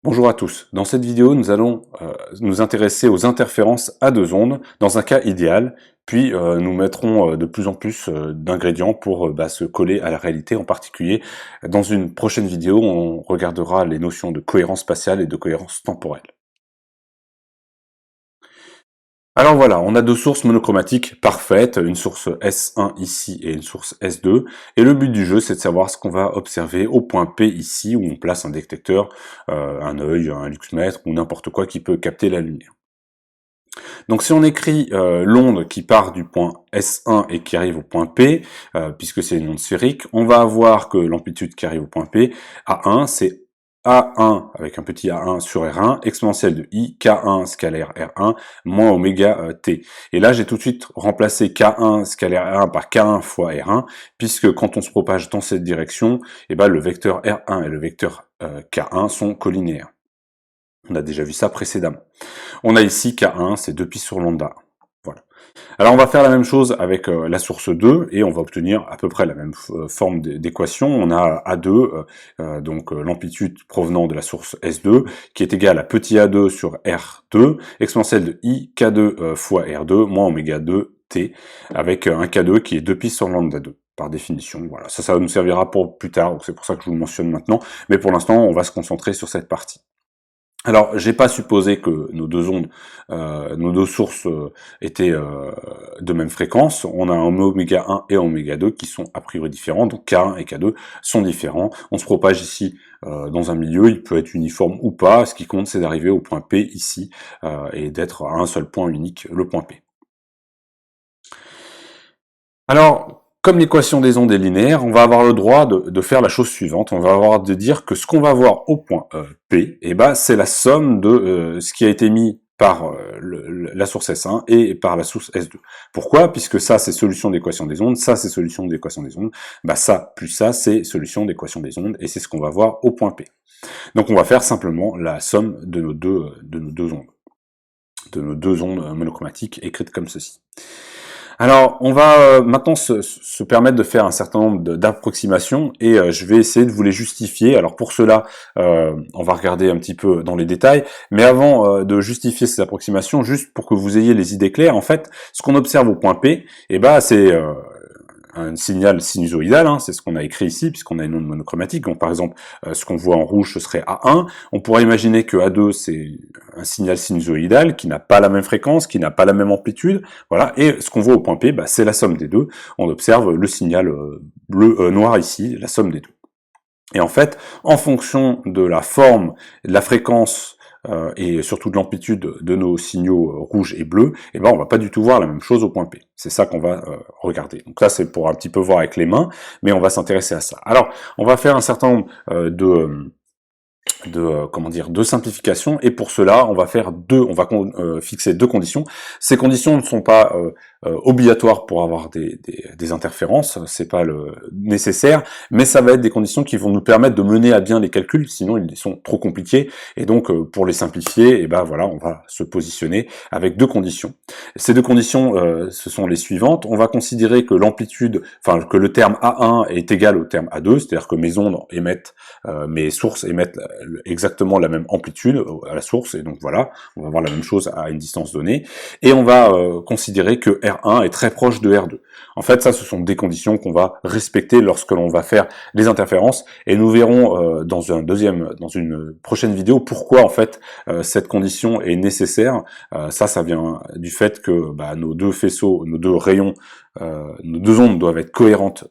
Bonjour à tous. Dans cette vidéo, nous allons nous intéresser aux interférences à deux ondes dans un cas idéal, puis nous mettrons de plus en plus d'ingrédients pour se coller à la réalité. En particulier, dans une prochaine vidéo, on regardera les notions de cohérence spatiale et de cohérence temporelle. Alors voilà, on a deux sources monochromatiques parfaites, une source S1 ici et une source S2, et le but du jeu c'est de savoir ce qu'on va observer au point P ici, où on place un détecteur, un œil, un luxmètre ou n'importe quoi qui peut capter la lumière. Donc si on écrit l'onde qui part du point S1 et qui arrive au point P, puisque c'est une onde sphérique, on va avoir que l'amplitude qui arrive au point P, A1, c'est A1 avec un petit A1 sur R1, exponentielle de I, K1 scalaire R1, moins oméga T. Et là, j'ai tout de suite remplacé K1 scalaire R1 par K1 fois R1, puisque quand on se propage dans cette direction, le vecteur R1 et le vecteur K1 sont collinéaires. On a déjà vu ça précédemment. On a ici K1, c'est 2π sur lambda. Voilà. Alors on va faire la même chose avec la source 2 et on va obtenir à peu près la même forme d'équation. On a A2, donc l'amplitude provenant de la source S2, qui est égale à petit a2 sur R2, exponentielle de I K2 fois R2 moins oméga 2 T, avec un K2 qui est 2π sur lambda 2. Par définition, voilà. Ça nous servira pour plus tard, c'est pour ça que je vous le mentionne maintenant, mais pour l'instant, on va se concentrer sur cette partie. Alors, j'ai pas supposé que nos deux ondes, nos deux sources étaient de même fréquence. On a un oméga 1 et un oméga 2 qui sont a priori différents, donc K1 et K2 sont différents. On se propage ici dans un milieu, il peut être uniforme ou pas. Ce qui compte, c'est d'arriver au point P ici et d'être à un seul point unique, le point P. Alors, comme l'équation des ondes est linéaire, on va avoir le droit de faire la chose suivante. On va avoir de dire que ce qu'on va voir au point P, c'est la somme de ce qui a été mis par la source S1 et par la source S2. Pourquoi? Puisque ça, c'est solution d'équation des ondes, ça, c'est solution d'équation des ondes, ça plus ça, c'est solution d'équation des ondes, et c'est ce qu'on va voir au point P. Donc on va faire simplement la somme de nos deux ondes monochromatiques écrites comme ceci. Alors, on va maintenant se permettre de faire un certain nombre d'approximations et je vais essayer de vous les justifier. Alors pour cela, on va regarder un petit peu dans les détails, mais avant de justifier ces approximations, juste pour que vous ayez les idées claires, en fait, ce qu'on observe au point P, c'est un signal sinusoïdal, hein, c'est ce qu'on a écrit ici, puisqu'on a une onde monochromatique. Donc par exemple, ce qu'on voit en rouge, ce serait A1. On pourrait imaginer que A2, c'est un signal sinusoïdal qui n'a pas la même fréquence, qui n'a pas la même amplitude. Voilà. Et ce qu'on voit au point P, c'est la somme des deux. On observe le signal noir ici, la somme des deux. Et en fait, en fonction de la forme, de la fréquence, et surtout de l'amplitude de nos signaux rouges et bleus, on va pas du tout voir la même chose au point P. C'est ça qu'on va regarder. Donc là, c'est pour un petit peu voir avec les mains, mais on va s'intéresser à ça. Alors, on va faire un certain nombre de simplification, et pour cela on va faire fixer deux conditions. Ces conditions ne sont pas obligatoires pour avoir des interférences, c'est pas le nécessaire, mais ça va être des conditions qui vont nous permettre de mener à bien les calculs, sinon ils sont trop compliqués, et donc pour les simplifier, voilà, on va se positionner avec deux conditions. Ces deux conditions, ce sont les suivantes. On va considérer que l'amplitude, que le terme A1 est égal au terme A2, c'est-à-dire que mes ondes émettent, mes sources émettent exactement la même amplitude à la source, et donc voilà, on va voir la même chose à une distance donnée, et on va considérer que R1 est très proche de R2. En fait, ça, ce sont des conditions qu'on va respecter lorsque l'on va faire les interférences, et nous verrons dans une prochaine vidéo pourquoi en fait cette condition est nécessaire. Ça vient du fait que nos deux faisceaux, nos deux rayons, nos deux ondes doivent être cohérentes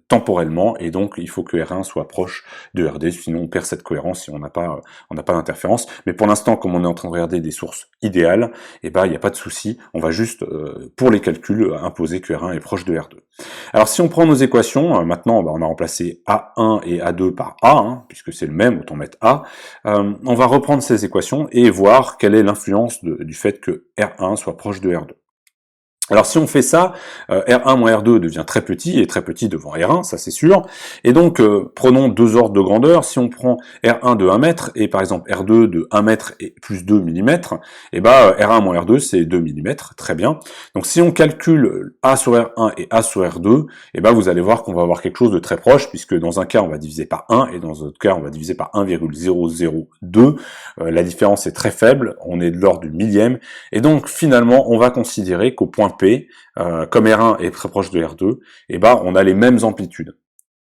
temporellement, et donc il faut que R1 soit proche de RD, sinon on perd cette cohérence et on n'a pas d'interférence. Mais pour l'instant, comme on est en train de regarder des sources idéales, il n'y a pas de souci, on va juste, pour les calculs, imposer que R1 est proche de R2. Alors si on prend nos équations, maintenant on a remplacé A1 et A2 par A, hein, puisque c'est le même, autant mettre A, on va reprendre ces équations et voir quelle est l'influence du fait que R1 soit proche de R2. Alors si on fait ça, R1 moins R2 devient très petit, et très petit devant R1, ça c'est sûr. Et donc, prenons deux ordres de grandeur. Si on prend R1 de 1 mètre, et par exemple R2 de 1 mètre et plus 2 mm, et ben R1 moins R2 c'est 2 mm, très bien. Donc si on calcule A sur R1 et A sur R2, et ben vous allez voir qu'on va avoir quelque chose de très proche, puisque dans un cas on va diviser par 1, et dans un autre cas on va diviser par 1,002. La différence est très faible, on est de l'ordre du millième, et donc finalement on va considérer qu'au point P, comme R1 est très proche de R2, et ben on a les mêmes amplitudes.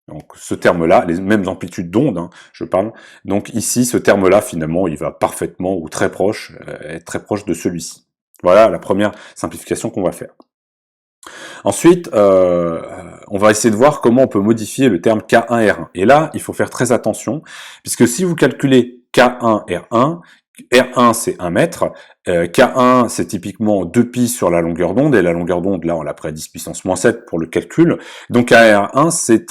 Donc ce terme-là, les mêmes amplitudes d'onde, hein, je parle. Donc ici, ce terme-là, finalement, il va parfaitement ou très proche, être très proche de celui-ci. Voilà la première simplification qu'on va faire. Ensuite, on va essayer de voir comment on peut modifier le terme K1R1. Et là, il faut faire très attention, puisque si vous calculez K1R1, R1 c'est 1 mètre, K1 c'est typiquement 2pi sur la longueur d'onde, et la longueur d'onde là on l'a pris à 10 puissance moins 7 pour le calcul, donc K1 c'est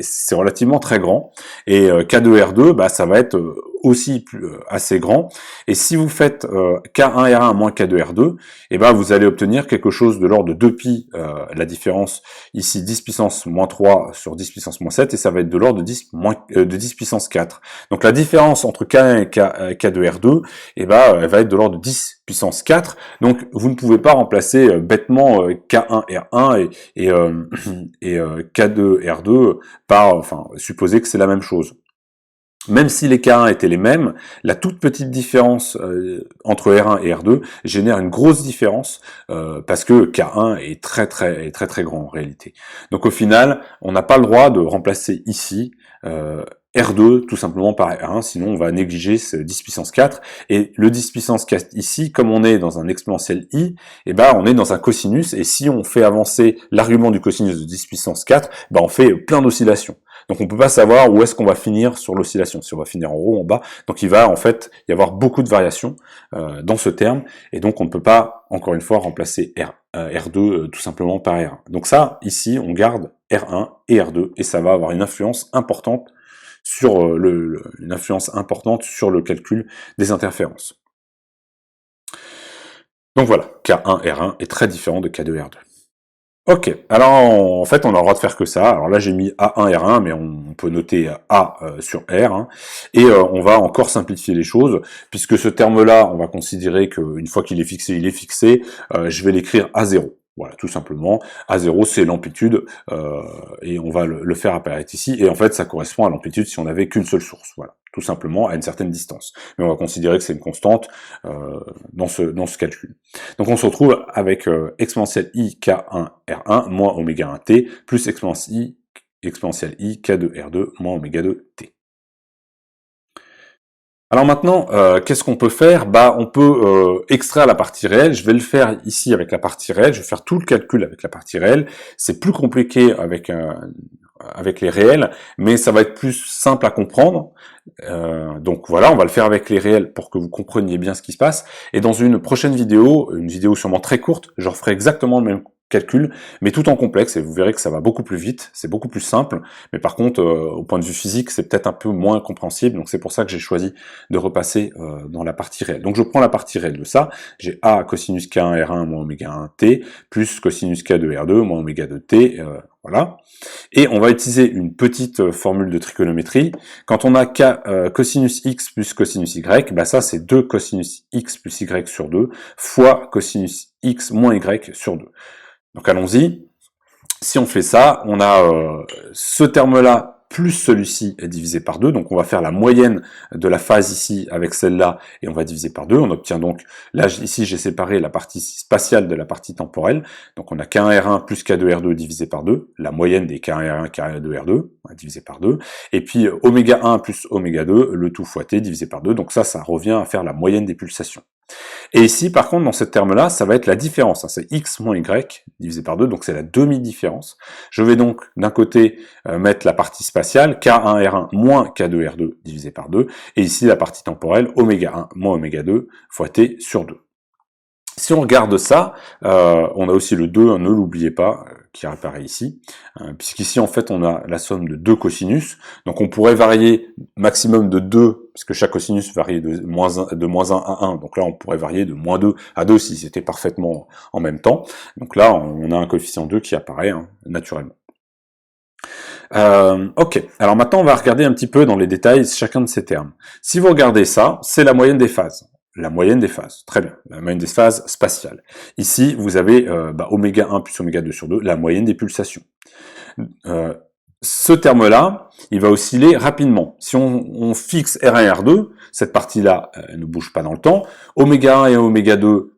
c'est relativement très grand, et K2R2 ça va être aussi assez grand, et si vous faites K1R1 moins K2R2, et vous allez obtenir quelque chose de l'ordre de 2pi, la différence ici 10 puissance moins 3 sur 10 puissance moins 7, et ça va être de l'ordre de 10 puissance 4. Donc la différence entre K1 et K2R2, elle va être de l'ordre de 10 puissance 4, donc vous ne pouvez pas remplacer bêtement K1R1 et K2R2 par, supposer que c'est la même chose. Même si les K1 étaient les mêmes, la toute petite différence entre R1 et R2 génère une grosse différence parce que K1 est très grand en réalité. Donc au final, on n'a pas le droit de remplacer ici R2 tout simplement par R1, sinon on va négliger ce 10 puissance 4, et le 10 puissance 4 ici, comme on est dans un exponentiel i, on est dans un cosinus, et si on fait avancer l'argument du cosinus de 10 puissance 4, on fait plein d'oscillations. Donc on peut pas savoir où est-ce qu'on va finir sur l'oscillation, si on va finir en haut ou en bas, donc il va en fait y avoir beaucoup de variations dans ce terme, et donc on ne peut pas, encore une fois, remplacer R2 tout simplement par R1. Donc ça, ici, on garde R1 et R2, et ça va avoir une influence importante sur le calcul des interférences. Donc voilà, K1 R1 est très différent de K2 R2. Ok, alors en fait on a le droit de faire que ça. Alors là j'ai mis A1 R1, mais on peut noter A sur R, hein. Et on va encore simplifier les choses, puisque ce terme-là, on va considérer qu'une fois qu'il est fixé, il est fixé. Je vais l'écrire A0. Voilà, tout simplement. A0, c'est l'amplitude, et on va le faire apparaître ici. Et en fait, ça correspond à l'amplitude si on n'avait qu'une seule source. Voilà, tout simplement, à une certaine distance. Mais on va considérer que c'est une constante dans ce calcul. Donc on se retrouve avec exponentielle i K1 R1 moins oméga 1 T plus exponentielle i K2 R2 moins oméga 2 T. Alors maintenant, qu'est-ce qu'on peut faire? On peut extraire la partie réelle. Je vais le faire ici avec la partie réelle. Je vais faire tout le calcul avec la partie réelle. C'est plus compliqué avec les réels, mais ça va être plus simple à comprendre. Donc voilà, on va le faire avec les réels pour que vous compreniez bien ce qui se passe. Et dans une prochaine vidéo, une vidéo sûrement très courte, je referai exactement le même calcul, mais tout en complexe, et vous verrez que ça va beaucoup plus vite, c'est beaucoup plus simple, mais par contre, au point de vue physique, c'est peut-être un peu moins compréhensible, donc c'est pour ça que j'ai choisi de repasser dans la partie réelle. Donc je prends la partie réelle de ça, j'ai A cosinus K1 R1 moins oméga 1 T, plus cosinus K2 R2 moins oméga 2 T, voilà. Et on va utiliser une petite formule de trigonométrie. Quand on a cosinus x plus cosinus y, ça c'est 2 cosinus x plus y sur 2 fois cosinus x moins y sur 2. Donc allons-y. Si on fait ça, on a ce terme-là plus celui-ci est divisé par 2, donc on va faire la moyenne de la phase ici avec celle-là, et on va diviser par 2, on obtient donc, là ici j'ai séparé la partie spatiale de la partie temporelle, donc on a K1 R1 plus K2 R2 divisé par 2, la moyenne des K1 R1, K2 R2, divisé par 2, et puis oméga 1 plus oméga 2, le tout fois T divisé par 2, donc ça revient à faire la moyenne des pulsations. Et ici, par contre, dans ce terme-là, ça va être la différence, hein, c'est x moins y divisé par 2, donc c'est la demi-différence. Je vais donc, d'un côté, mettre la partie spatiale, K1 R1 moins K2 R2 divisé par 2, et ici, la partie temporelle, oméga 1 moins oméga 2 fois T sur 2. Si on regarde ça, on a aussi le 2, hein, ne l'oubliez pas, qui apparaît ici, puisqu'ici en fait on a la somme de 2 cosinus, donc on pourrait varier maximum de 2, puisque chaque cosinus varie de -1 à 1, donc là on pourrait varier de -2 à 2 si c'était parfaitement en même temps, donc là on a un coefficient 2 qui apparaît naturellement. Ok, alors maintenant on va regarder un petit peu dans les détails chacun de ces termes. Si vous regardez ça, c'est la moyenne des phases. La moyenne des phases, très bien, la moyenne des phases spatiales. Ici, vous avez oméga 1 plus oméga 2 sur 2, la moyenne des pulsations. Ce terme-là, il va osciller rapidement. Si on fixe R1 et R2, cette partie-là ne bouge pas dans le temps. Oméga 1 et oméga 2,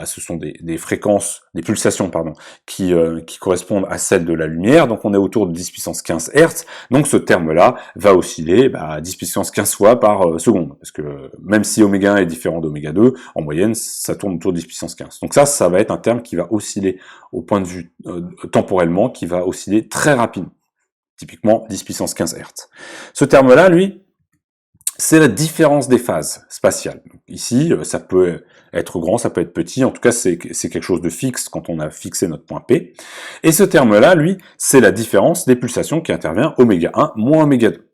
ce sont des fréquences, des pulsations, pardon, qui correspondent à celles de la lumière. Donc on est autour de 10 puissance 15 Hz. Donc ce terme-là va osciller 10 puissance 15 fois par seconde. Parce que même si oméga 1 est différent d'oméga 2, en moyenne, ça tourne autour de 10 puissance 15. Donc ça va être un terme qui va osciller au point de vue temporellement, qui va osciller très rapidement. Typiquement 10 puissance 15 Hz. Ce terme-là, lui, c'est la différence des phases spatiales. Donc ici, ça peut être grand, ça peut être petit, en tout cas c'est quelque chose de fixe quand on a fixé notre point P. Et ce terme-là, lui, c'est la différence des pulsations qui intervient oméga 1 moins oméga 2.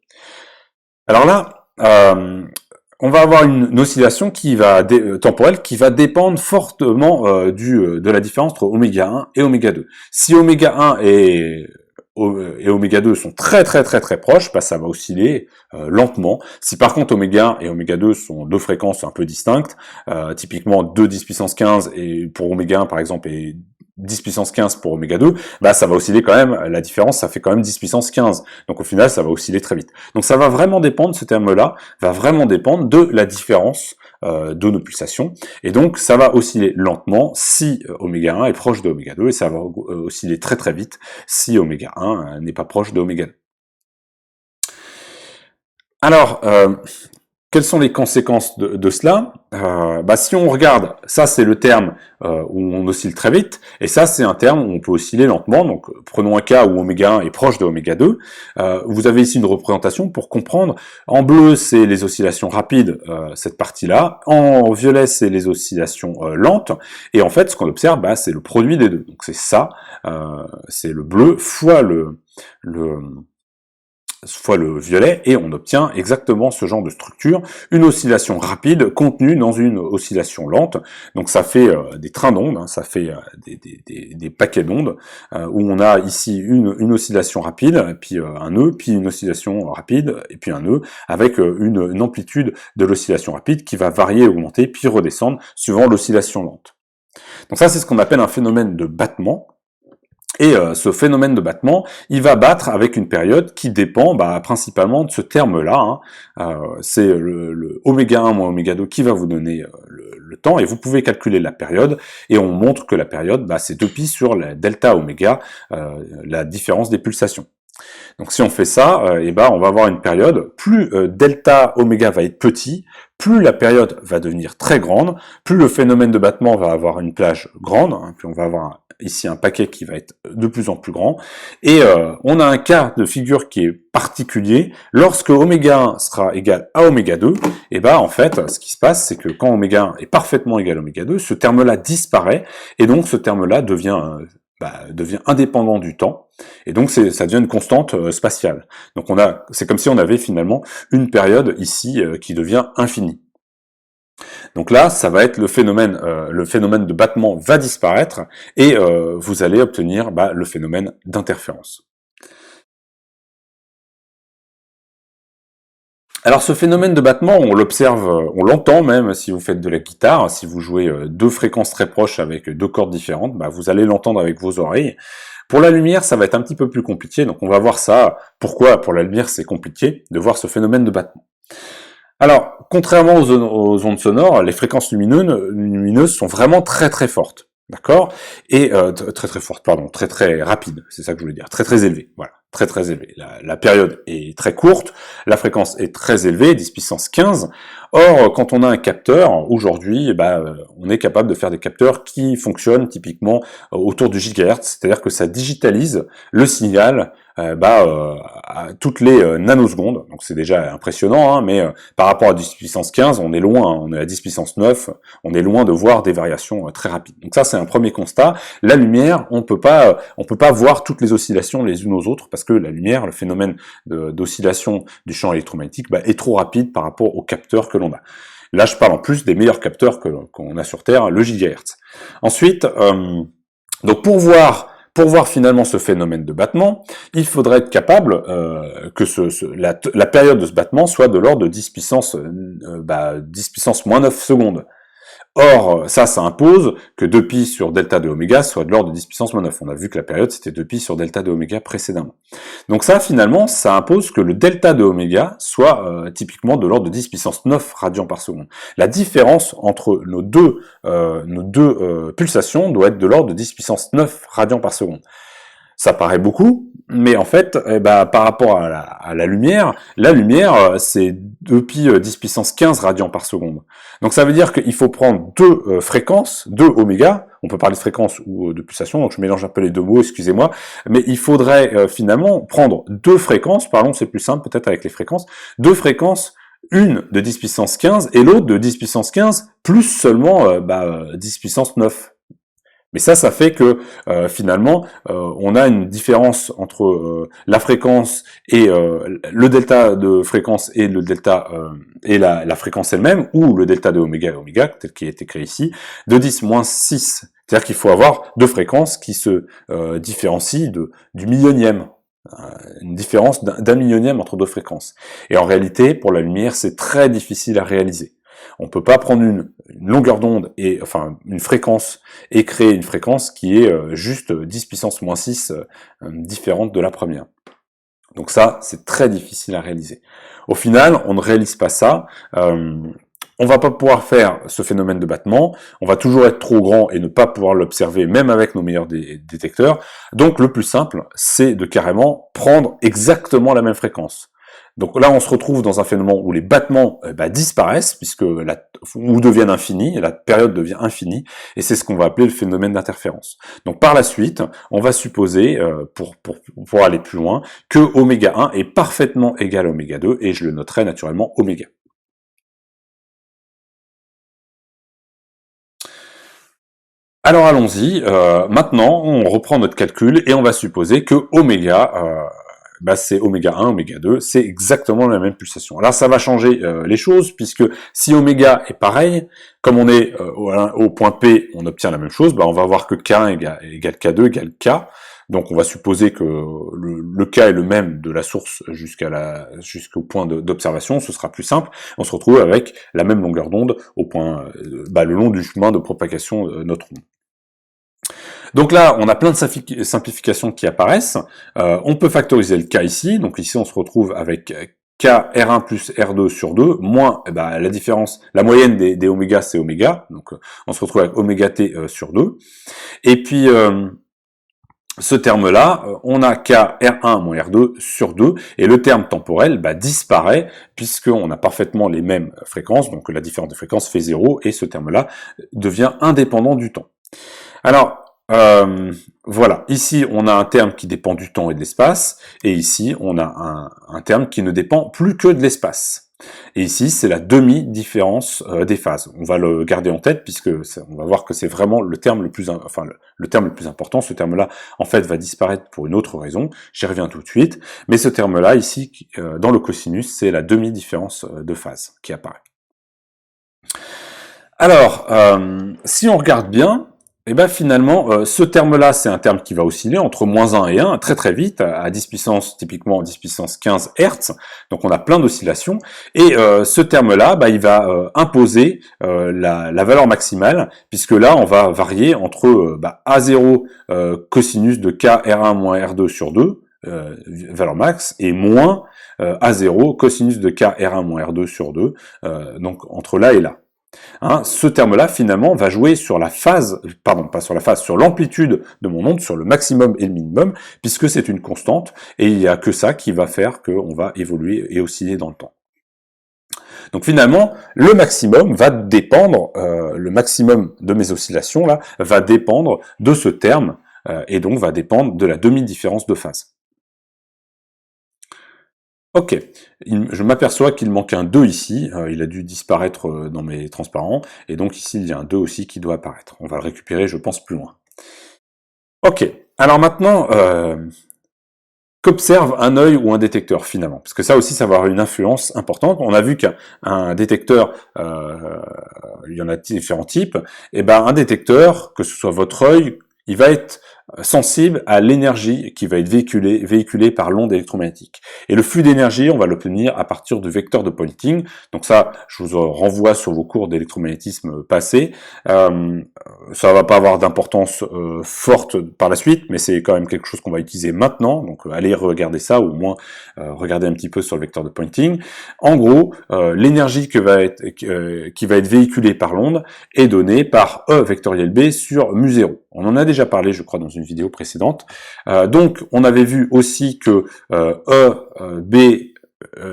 Alors là, on va avoir une oscillation qui va temporelle qui va dépendre fortement de la différence entre oméga 1 et oméga 2. Si oméga 1 et oméga 2 sont très proches, ça va osciller lentement. Si par contre oméga 1 et oméga 2 sont deux fréquences un peu distinctes, typiquement 2 10 puissance 15 et pour oméga 1 par exemple et 10 puissance 15 pour oméga 2, ça va osciller quand même, la différence ça fait quand même 10 puissance 15. Donc au final ça va osciller très vite. Donc ça va vraiment dépendre, ce terme-là va vraiment dépendre de la différence de nos pulsations, et donc ça va osciller lentement si oméga 1 est proche de oméga 2, et ça va osciller très vite si oméga 1 n'est pas proche de oméga 2. Alors, quelles sont les conséquences de cela? Si on regarde, ça c'est le terme où on oscille très vite, et ça c'est un terme où on peut osciller lentement. Donc prenons un cas où oméga 1 est proche de oméga 2. Vous avez ici une représentation pour comprendre. En bleu c'est les oscillations rapides, cette partie-là. En violet c'est les oscillations lentes. Et en fait ce qu'on observe, c'est le produit des deux. Donc c'est ça, c'est le bleu fois le violet, et on obtient exactement ce genre de structure, une oscillation rapide contenue dans une oscillation lente. Donc ça fait des trains d'ondes, ça fait des paquets d'ondes, où on a ici une oscillation rapide, puis un nœud, puis une oscillation rapide, et puis un nœud, avec une amplitude de l'oscillation rapide qui va varier, augmenter, puis redescendre, suivant l'oscillation lente. Donc ça c'est ce qu'on appelle un phénomène de battement. Et ce phénomène de battement, il va battre avec une période qui dépend principalement de ce terme-là. C'est le oméga 1 moins oméga 2 qui va vous donner le temps, et vous pouvez calculer la période, et on montre que la période, c'est 2π sur la delta oméga, la différence des pulsations. Donc si on fait ça, on va avoir une période, plus delta oméga va être petit, plus la période va devenir très grande, plus le phénomène de battement va avoir une plage grande, puis on va avoir ici un paquet qui va être de plus en plus grand, et on a un cas de figure qui est particulier. Lorsque oméga 1 sera égal à oméga 2, en fait, ce qui se passe, c'est que quand oméga 1 est parfaitement égal à oméga 2, ce terme-là disparaît, et donc ce terme-là devient indépendant du temps, et donc ça devient une constante spatiale. Donc c'est comme si on avait finalement une période ici qui devient infinie. Donc là, ça va être le phénomène de battement va disparaître, et vous allez obtenir le phénomène d'interférence. Alors ce phénomène de battement, on l'observe, on l'entend même si vous faites de la guitare, si vous jouez deux fréquences très proches avec deux cordes différentes, vous allez l'entendre avec vos oreilles. Pour la lumière, ça va être un petit peu plus compliqué, donc on va voir ça. Pourquoi pour la lumière c'est compliqué de voir ce phénomène de battement? Alors, contrairement aux ondes sonores, les fréquences lumineuses sont vraiment très fortes, d'accord? Et très rapides, c'est ça que je voulais dire, très élevées, voilà, très élevées. La période est très courte, la fréquence est très élevée, 10 puissance 15. Or, quand on a un capteur, aujourd'hui, on est capable de faire des capteurs qui fonctionnent typiquement autour du gigahertz, c'est-à-dire que ça digitalise le signal à toutes les nanosecondes. Donc c'est déjà impressionnant, hein, mais par rapport à 10 puissance 15, on est loin, hein, on est à 10 puissance 9, on est loin de voir des variations très rapides. Donc ça, c'est un premier constat. La lumière, on peut pas voir toutes les oscillations les unes aux autres, parce que la lumière, le phénomène d'oscillation du champ électromagnétique, est trop rapide par rapport aux capteurs que l'on a. Là, je parle en plus des meilleurs capteurs qu'on a sur Terre, le gigahertz. Ensuite, donc pour voir finalement ce phénomène de battement, il faudrait être capable que la période de ce battement soit de l'ordre de 10 puissance, 10 puissance moins 9 secondes. Or, ça impose que 2π sur delta de oméga soit de l'ordre de 10 puissance moins 9. On a vu que la période, c'était 2π sur delta de oméga précédemment. Donc ça, finalement, ça impose que le delta de oméga soit typiquement de l'ordre de 10 puissance 9 radians par seconde. La différence entre nos deux pulsations doit être de l'ordre de 10 puissance 9 radians par seconde. Ça paraît beaucoup, mais en fait, par rapport à la lumière, c'est 2π 10 puissance 15 radians par seconde. Donc ça veut dire qu'il faut prendre deux fréquences, deux oméga, on peut parler de fréquence ou de pulsation, donc je mélange un peu les deux mots, excusez-moi, mais il faudrait finalement prendre deux fréquences, parlons, c'est plus simple peut-être avec les fréquences, deux fréquences, une de 10 puissance 15 et l'autre de 10 puissance 15 plus seulement 10 puissance 9. Mais ça fait que finalement, on a une différence entre la fréquence et le delta de fréquence et le delta et la fréquence elle-même, ou le delta de oméga et oméga, tel qu'il est écrit ici, de 10 moins 6. C'est-à-dire qu'il faut avoir deux fréquences qui se différencient du millionième. Une différence d'un millionième entre deux fréquences. Et en réalité, pour la lumière, c'est très difficile à réaliser. On peut pas prendre une longueur d'onde une fréquence et créer une fréquence qui est juste 10 puissance moins 6 différente de la première. Donc ça, c'est très difficile à réaliser. Au final, on ne réalise pas ça. On va pas pouvoir faire ce phénomène de battement, on va toujours être trop grand et ne pas pouvoir l'observer même avec nos meilleurs détecteurs. Donc le plus simple, c'est de carrément prendre exactement la même fréquence. Donc là, on se retrouve dans un phénomène où les battements disparaissent, ou deviennent infinis, et la période devient infinie, et c'est ce qu'on va appeler le phénomène d'interférence. Donc par la suite, on va supposer, pour aller plus loin, que oméga 1 est parfaitement égal à oméga 2, et je le noterai naturellement oméga. Alors allons-y, maintenant on reprend notre calcul et on va supposer que oméga, c'est oméga 1, oméga 2, c'est exactement la même pulsation. Là ça va changer les choses, puisque si oméga est pareil, comme on est au point P, on obtient la même chose, on va voir que K1 égale K2 égale K, donc on va supposer que le K est le même de la source jusqu'au point d'observation, ce sera plus simple, on se retrouve avec la même longueur d'onde au point, le long du chemin de propagation de notre onde. Donc là, on a plein de simplifications qui apparaissent. On peut factoriser le K ici. Donc ici, on se retrouve avec K R1 plus R2 sur 2, moins la différence, la moyenne des oméga, c'est oméga. Donc on se retrouve avec oméga T sur 2. Et puis, ce terme-là, on a K R1 moins R2 sur 2, et le terme temporel disparaît, puisqu'on a parfaitement les mêmes fréquences, donc la différence de fréquence fait 0, et ce terme-là devient indépendant du temps. Alors, voilà, ici on a un terme qui dépend du temps et de l'espace, et ici on a un terme qui ne dépend plus que de l'espace. Et ici c'est la demi-différence des phases. On va le garder en tête, puisque on va voir que c'est vraiment le terme le plus important. Ce terme-là, en fait, va disparaître pour une autre raison, j'y reviens tout de suite, mais ce terme-là, ici, dans le cosinus, c'est la demi-différence de phase qui apparaît. Alors, si on regarde bien, finalement, ce terme-là, c'est un terme qui va osciller entre moins 1 et 1, très très vite, à 10 puissance, typiquement 10 puissance 15 Hz, donc on a plein d'oscillations, et ce terme-là, il va imposer la valeur maximale, puisque là, on va varier entre A0 cosinus de K R1 moins R2 sur 2, valeur max, et moins A0 cosinus de K R1 moins R2 sur 2, donc entre là et là. Ce terme-là, finalement, va jouer sur la phase, sur l'amplitude de mon onde, sur le maximum et le minimum, puisque c'est une constante, et il n'y a que ça qui va faire qu'on va évoluer et osciller dans le temps. Donc finalement, le maximum va dépendre, le maximum de mes oscillations là, va dépendre de ce terme, et donc va dépendre de la demi-différence de phase. Ok, je m'aperçois qu'il manque un 2 ici, il a dû disparaître dans mes transparents, et donc ici il y a un 2 aussi qui doit apparaître. On va le récupérer, je pense, plus loin. Ok, alors maintenant, qu'observe un œil ou un détecteur finalement? Parce que ça aussi, ça va avoir une influence importante. On a vu qu'un détecteur, il y en a différents types, et ben un détecteur, que ce soit votre œil, il va être sensible à l'énergie qui va être véhiculée par l'onde électromagnétique. Et le flux d'énergie, on va l'obtenir à partir du vecteur de Poynting. Donc ça, je vous renvoie sur vos cours d'électromagnétisme passés. Ça va pas avoir d'importance forte par la suite, mais c'est quand même quelque chose qu'on va utiliser maintenant. Donc allez regarder ça, ou au moins regarder un petit peu sur le vecteur de Poynting. En gros, l'énergie qui va être véhiculée par l'onde est donnée par E vectoriel B sur mu0. On en a déjà parlé, je crois, dans une vidéo précédente. Donc, on avait vu aussi que B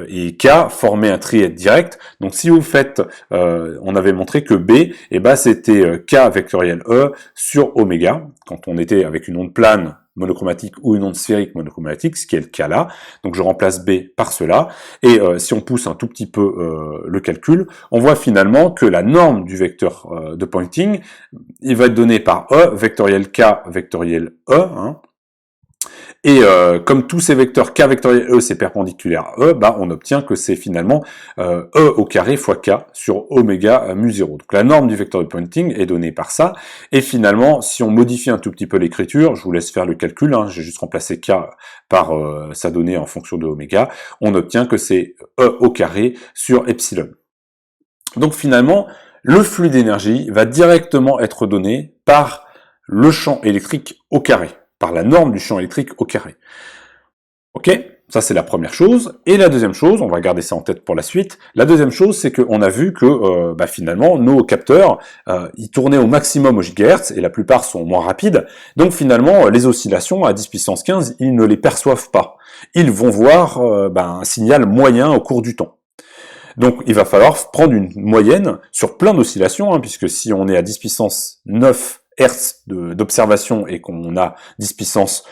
et K formaient un trièdre direct. Donc, si vous faites, on avait montré que B, c'était K vectoriel E sur oméga, quand on était avec une onde plane monochromatique ou une onde sphérique monochromatique, ce qui est le cas là. Donc je remplace B par cela, et si on pousse un tout petit peu le calcul, on voit finalement que la norme du vecteur de Poynting, il va être donné par E, vectoriel K, vectoriel E, hein. Et comme tous ces vecteurs K vectoriel E, c'est perpendiculaire à E, on obtient que c'est finalement E au carré fois K sur oméga mu0. Donc la norme du vecteur de Poynting est donnée par ça, et finalement, si on modifie un tout petit peu l'écriture, je vous laisse faire le calcul, hein, j'ai juste remplacé K par sa donnée en fonction de oméga, on obtient que c'est E au carré sur epsilon. Donc finalement, le flux d'énergie va directement être donné par le champ électrique au carré, par la norme du champ électrique au carré. Ok, ça c'est la première chose. Et la deuxième chose, on va garder ça en tête pour la suite, la deuxième chose, c'est qu'on a vu que finalement, nos capteurs, ils tournaient au maximum au gigahertz, et la plupart sont moins rapides, donc finalement, les oscillations à 10 puissance 15, ils ne les perçoivent pas. Ils vont voir un signal moyen au cours du temps. Donc il va falloir prendre une moyenne sur plein d'oscillations, hein, puisque si on est à 10 puissance 9 Hertz d'observation et qu'on a 10 puissance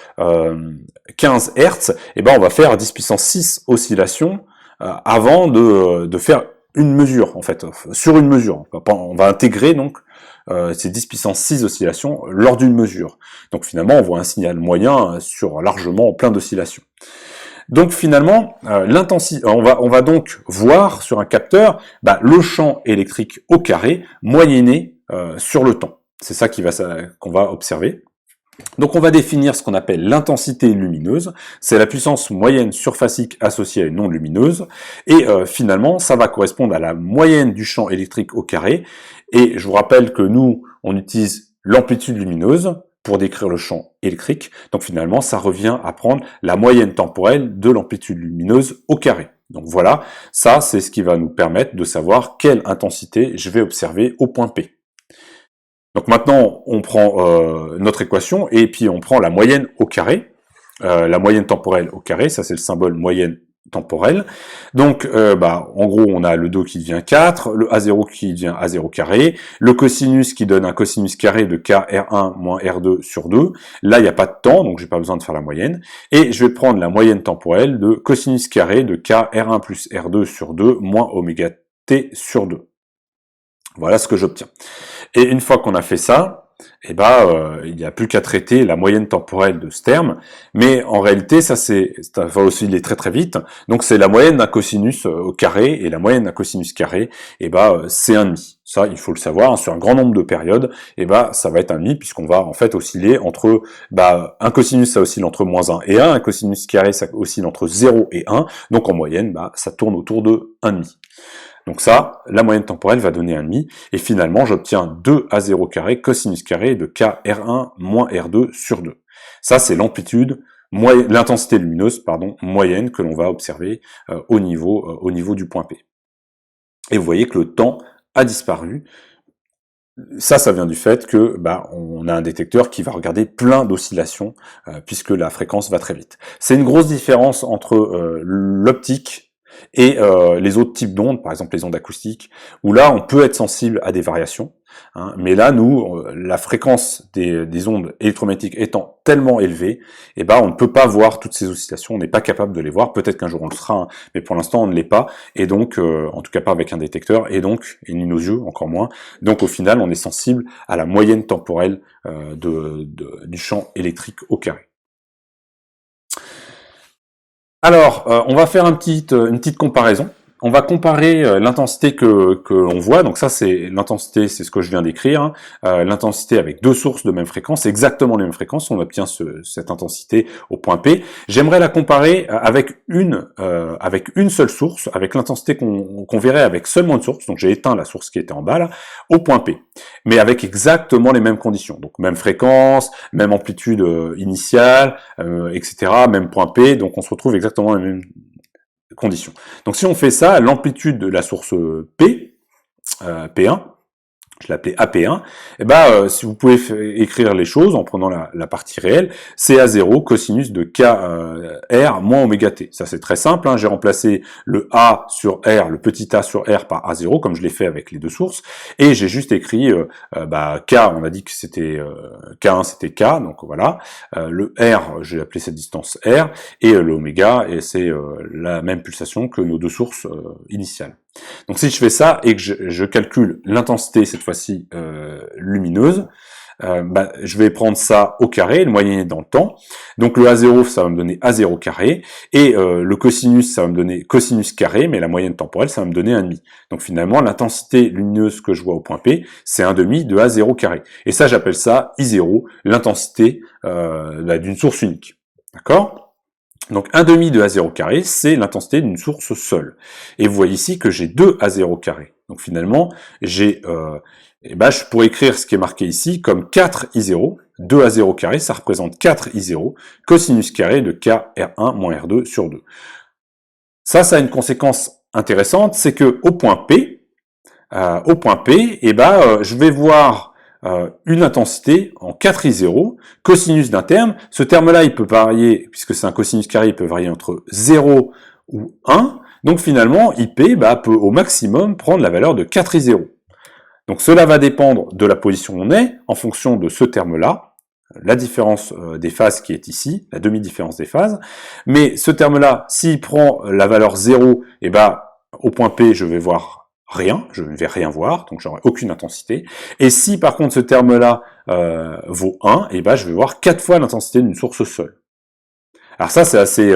15 Hertz, on va faire 10 puissance 6 oscillations avant de faire une mesure, en fait, sur une mesure. On va intégrer donc ces 10 puissance 6 oscillations lors d'une mesure. Donc finalement, on voit un signal moyen sur largement plein d'oscillations. Donc finalement, on va donc voir sur un capteur le champ électrique au carré moyenné sur le temps. C'est ça qu'on va observer. Donc on va définir ce qu'on appelle l'intensité lumineuse, c'est la puissance moyenne surfacique associée à une onde lumineuse, et finalement ça va correspondre à la moyenne du champ électrique au carré, et je vous rappelle que nous, on utilise l'amplitude lumineuse pour décrire le champ électrique, donc finalement ça revient à prendre la moyenne temporelle de l'amplitude lumineuse au carré. Donc voilà, ça c'est ce qui va nous permettre de savoir quelle intensité je vais observer au point P. Donc maintenant, on prend notre équation, et puis on prend la moyenne au carré, la moyenne temporelle au carré, ça c'est le symbole moyenne temporelle. Donc en gros, on a le 2 qui devient 4, le A0 qui devient A0 carré, le cosinus qui donne un cosinus carré de K R1 moins R2 sur 2. Là, il n'y a pas de temps, donc j'ai pas besoin de faire la moyenne. Et je vais prendre la moyenne temporelle de cosinus carré de K R1 plus R2 sur 2 moins oméga T sur 2. Voilà ce que j'obtiens. Et une fois qu'on a fait ça, il n'y a plus qu'à traiter la moyenne temporelle de ce terme, mais en réalité, ça va osciller très très vite, donc c'est la moyenne d'un cosinus au carré, et la moyenne d'un cosinus carré, c'est 1,5. Ça, il faut le savoir, hein, sur un grand nombre de périodes, ça va être 1,5, puisqu'on va en fait osciller entre, un cosinus ça oscille entre moins 1 et 1, un cosinus carré ça oscille entre 0 et 1, donc en moyenne, ça tourne autour de 1,5. Donc ça, la moyenne temporelle va donner 1,5, et finalement j'obtiens 2 à 0 carré cosinus carré de K R1 moins R2 sur 2. Ça c'est l'amplitude, l'intensité lumineuse, moyenne que l'on va observer au niveau du point P. Et vous voyez que le temps a disparu. Ça vient du fait que on a un détecteur qui va regarder plein d'oscillations puisque la fréquence va très vite. C'est une grosse différence entre l'optique et les autres types d'ondes, par exemple les ondes acoustiques, où là on peut être sensible à des variations, hein, mais là nous, la fréquence des ondes électromagnétiques étant tellement élevée, eh ben on ne peut pas voir toutes ces oscillations, on n'est pas capable de les voir, peut-être qu'un jour on le sera, hein, mais pour l'instant on ne l'est pas, et donc en tout cas pas avec un détecteur, et ni nos yeux encore moins, donc au final on est sensible à la moyenne temporelle du champ électrique au carré. Alors, on va faire une petite comparaison. On va comparer l'intensité que l'on voit. Donc ça, c'est l'intensité, c'est ce que je viens d'écrire. Hein. L'intensité avec deux sources de même fréquence, exactement les mêmes fréquences. On obtient cette intensité au point P. J'aimerais la comparer avec une seule source, avec l'intensité qu'on verrait avec seulement une source. Donc j'ai éteint la source qui était en bas là, au point P, mais avec exactement les mêmes conditions. Donc même fréquence, même amplitude initiale, etc. Même point P. Donc on se retrouve exactement les mêmes conditions. Donc si on fait ça, l'amplitude de la source P, P1, je l'appelais AP1, et si vous pouvez écrire les choses en prenant la partie réelle, c'est A0 cosinus de K R moins oméga T. Ça c'est très simple, hein, j'ai remplacé le A sur R, le petit a sur R par A0, comme je l'ai fait avec les deux sources, et j'ai juste écrit K, on a dit que c'était K1 c'était K, donc voilà, le R, j'ai appelé cette distance R, et le oméga, et c'est la même pulsation que nos deux sources initiales. Donc si je fais ça et que je calcule l'intensité cette fois-ci lumineuse, je vais prendre ça au carré, le moyenner dans le temps. Donc le A0 ça va me donner A0 carré, et le cosinus ça va me donner cosinus carré, mais la moyenne temporelle ça va me donner 1,5. Donc finalement l'intensité lumineuse que je vois au point P, c'est 1,5 de A0 carré. Et ça j'appelle ça I0, l'intensité d'une source unique. D'accord ? Donc 1,5 de A0 carré, c'est l'intensité d'une source seule. Et vous voyez ici que j'ai 2 A0 carré. Donc finalement, je pourrais écrire ce qui est marqué ici comme 4 I0. 2 A0 carré, ça représente 4 I0, cosinus carré de K R1 moins R2 sur 2. Ça a une conséquence intéressante, c'est que au point P, je vais voir une intensité en 4 I0, cosinus d'un terme. Ce terme-là, il peut varier, puisque c'est un cosinus carré, il peut varier entre 0 ou 1. Donc finalement, IP peut au maximum prendre la valeur de 4 I0. Donc cela va dépendre de la position où on est, en fonction de ce terme-là, la différence des phases qui est ici, la demi-différence des phases. Mais ce terme-là, s'il prend la valeur 0, au point P, je vais voir rien, je ne vais rien voir, donc j'aurai aucune intensité. Et si par contre ce terme-là vaut 1, je vais voir 4 fois l'intensité d'une source seule. Alors ça c'est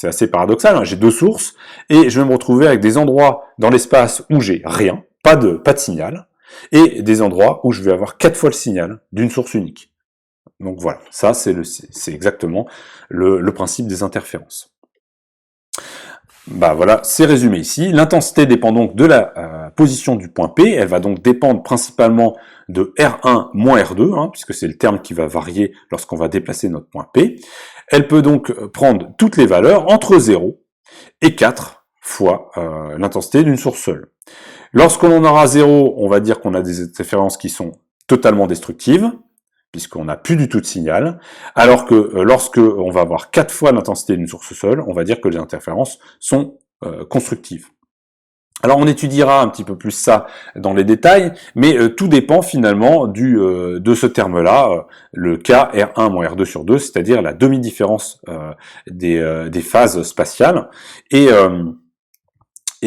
assez paradoxal, hein. J'ai deux sources, et je vais me retrouver avec des endroits dans l'espace où j'ai rien, pas de signal, et des endroits où je vais avoir 4 fois le signal d'une source unique. Donc voilà, ça c'est exactement le principe des interférences. Voilà, c'est résumé ici. L'intensité dépend donc de la position du point P. Elle va donc dépendre principalement de R1 moins R2, hein, puisque c'est le terme qui va varier lorsqu'on va déplacer notre point P. Elle peut donc prendre toutes les valeurs entre 0 et 4 fois l'intensité d'une source seule. Lorsqu'on aura 0, on va dire qu'on a des interférences qui sont totalement destructives, puisqu'on n'a plus du tout de signal, alors que lorsque on va avoir 4 fois l'intensité d'une source seule, on va dire que les interférences sont constructives. Alors on étudiera un petit peu plus ça dans les détails, mais tout dépend finalement de ce terme-là, le K R1 moins R2 sur 2, c'est-à-dire la demi-différence des phases spatiales. Et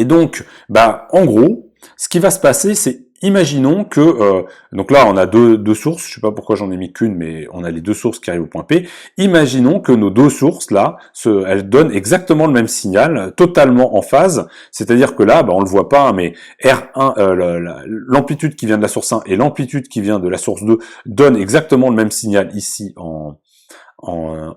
donc, en gros, ce qui va se passer, c'est imaginons que, donc là on a deux sources, je sais pas pourquoi j'en ai mis qu'une, mais on a les deux sources qui arrivent au point P. Imaginons que nos deux sources là, elles donnent exactement le même signal, totalement en phase, c'est-à-dire que là, on le voit pas, mais R1, l'amplitude qui vient de la source 1 et l'amplitude qui vient de la source 2 donnent exactement le même signal ici en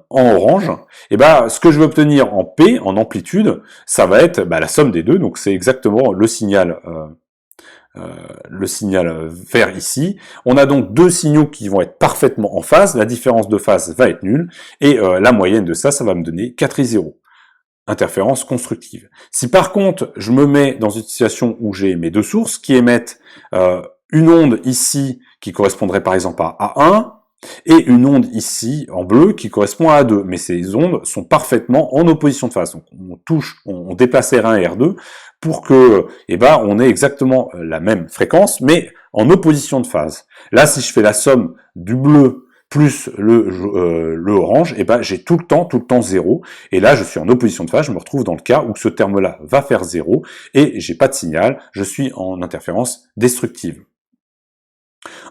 orange. Et ce que je veux obtenir en P, en amplitude, ça va être la somme des deux, donc c'est exactement le signal vert ici. On a donc deux signaux qui vont être parfaitement en phase, la différence de phase va être nulle, et la moyenne de ça va me donner 4I0. Interférence constructive. Si par contre, je me mets dans une situation où j'ai mes deux sources qui émettent une onde ici qui correspondrait par exemple à A1, et une onde ici en bleu qui correspond à A2. Mais ces ondes sont parfaitement en opposition de phase. Donc on déplace R1 et R2 pour que, on ait exactement la même fréquence, mais en opposition de phase. Là, si je fais la somme du bleu plus le orange, j'ai tout le temps 0. Et là, je suis en opposition de phase, je me retrouve dans le cas où ce terme-là va faire 0 et j'ai pas de signal, je suis en interférence destructive.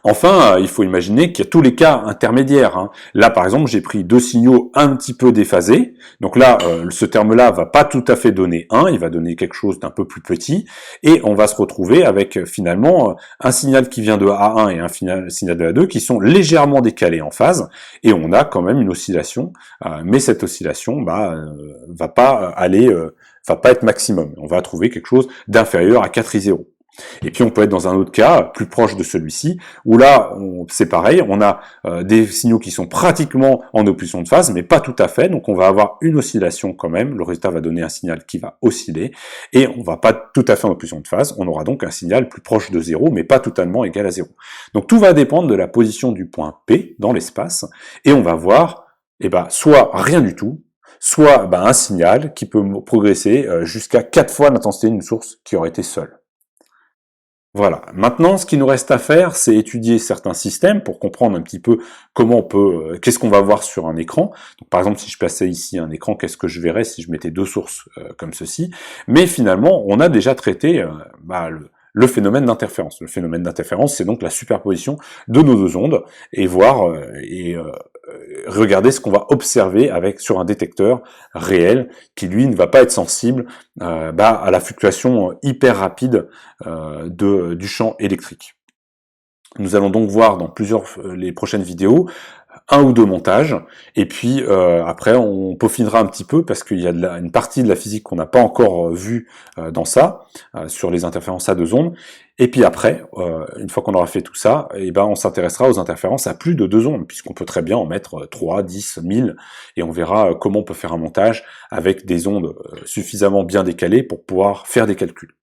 Enfin, il faut imaginer qu'il y a tous les cas intermédiaires, hein. Là, par exemple, j'ai pris deux signaux un petit peu déphasés. Donc là, ce terme-là va pas tout à fait donner 1, il va donner quelque chose d'un peu plus petit. Et on va se retrouver avec finalement un signal qui vient de A1 et un signal de A2 qui sont légèrement décalés en phase. Et on a quand même une oscillation, mais cette oscillation va pas être maximum. On va trouver quelque chose d'inférieur à 4I0. Et puis on peut être dans un autre cas, plus proche de celui-ci, où là, c'est pareil, on a des signaux qui sont pratiquement en opposition de phase, mais pas tout à fait, donc on va avoir une oscillation quand même, le résultat va donner un signal qui va osciller, et on va pas tout à fait en opposition de phase, on aura donc un signal plus proche de 0, mais pas totalement égal à 0. Donc tout va dépendre de la position du point P dans l'espace, et on va voir, soit rien du tout, soit un signal qui peut progresser jusqu'à 4 fois l'intensité d'une source qui aurait été seule. Voilà. Maintenant, ce qu'il nous reste à faire, c'est étudier certains systèmes pour comprendre un petit peu comment qu'est-ce qu'on va voir sur un écran. Donc, par exemple, si je plaçais ici un écran, qu'est-ce que je verrais si je mettais deux sources comme ceci. Mais finalement, on a déjà traité le phénomène d'interférence. Le phénomène d'interférence, c'est donc la superposition de nos deux ondes et regarder ce qu'on va observer sur un détecteur réel qui, lui, ne va pas être sensible à la fluctuation hyper rapide du champ électrique. Nous allons donc voir dans les prochaines vidéos un ou deux montages, et puis après on peaufinera un petit peu parce qu'il y a une partie de la physique qu'on n'a pas encore vue dans ça, sur les interférences à deux ondes, et puis après, une fois qu'on aura fait tout ça, on s'intéressera aux interférences à plus de deux ondes, puisqu'on peut très bien en mettre 3, 10, 1000, et on verra comment on peut faire un montage avec des ondes suffisamment bien décalées pour pouvoir faire des calculs.